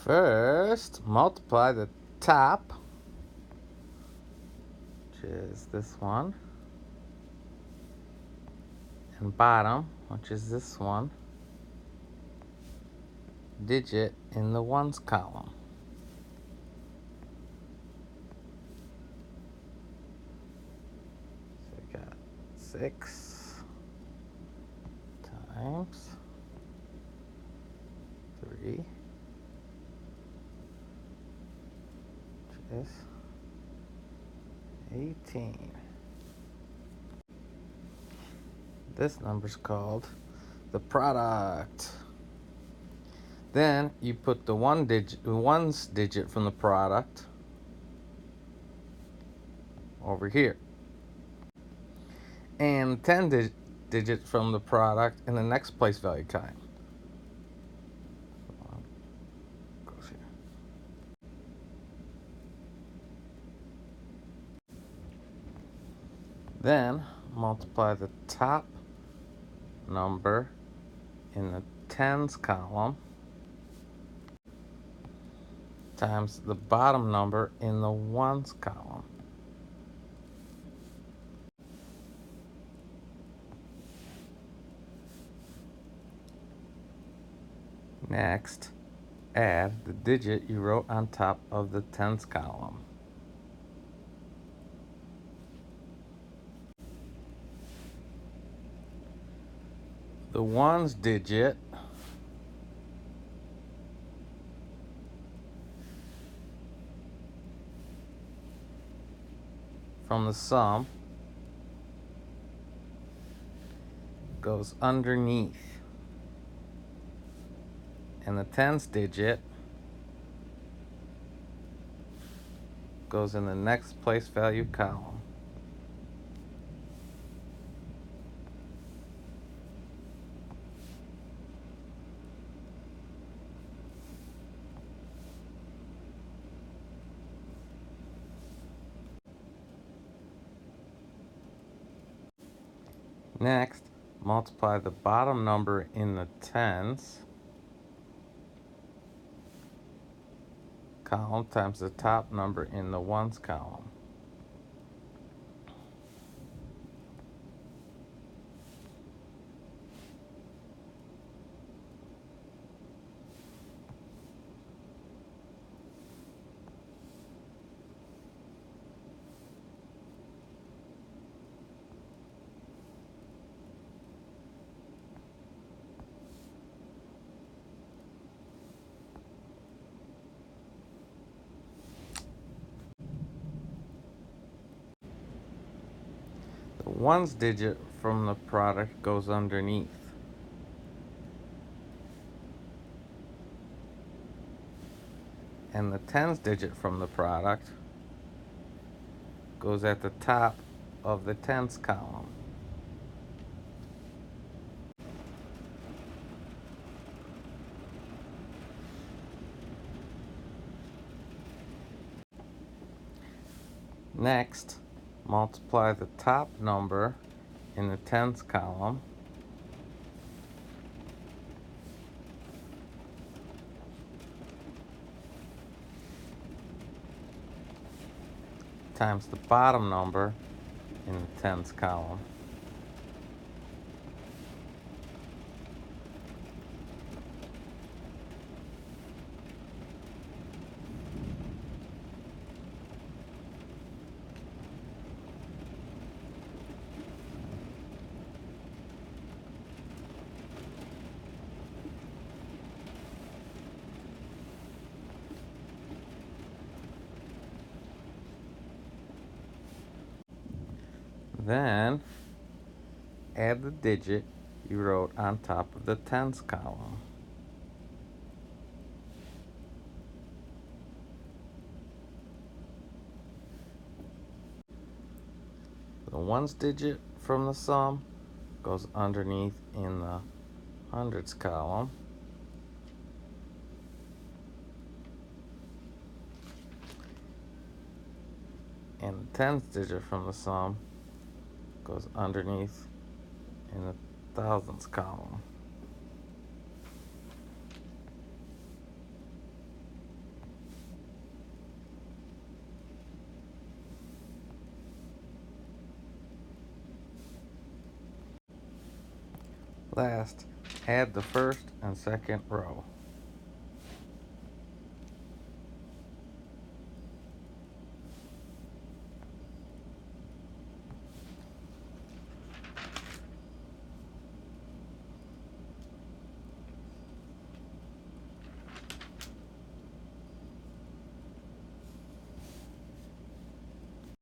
First, multiply the top, which is this one, and bottom, which is this one, digit in the ones column. So we got 6 times 3, which is 18. This number's called the product. Then you put the ones digit from the product over here, and 10 digit from the product in the next place value time. Goes here. Then multiply the top number in the tens column times the bottom number in the ones column. Next, add the digit you wrote on top of the tens column. The ones digit from the sum goes underneath, and the tens digit goes in the next place value column. Next, multiply the bottom number in the tens column times the top number in the ones column. The ones digit from the product goes underneath. And the tens digit from the product goes at the top of the tens column. Next, multiply the top number in the tens column times the bottom number in the tens column. Then add the digit you wrote on top of the tens column. The ones digit from the sum goes underneath in the hundreds column. And the tens digit from the sum goes underneath in the thousands column. Last, add the first and second row.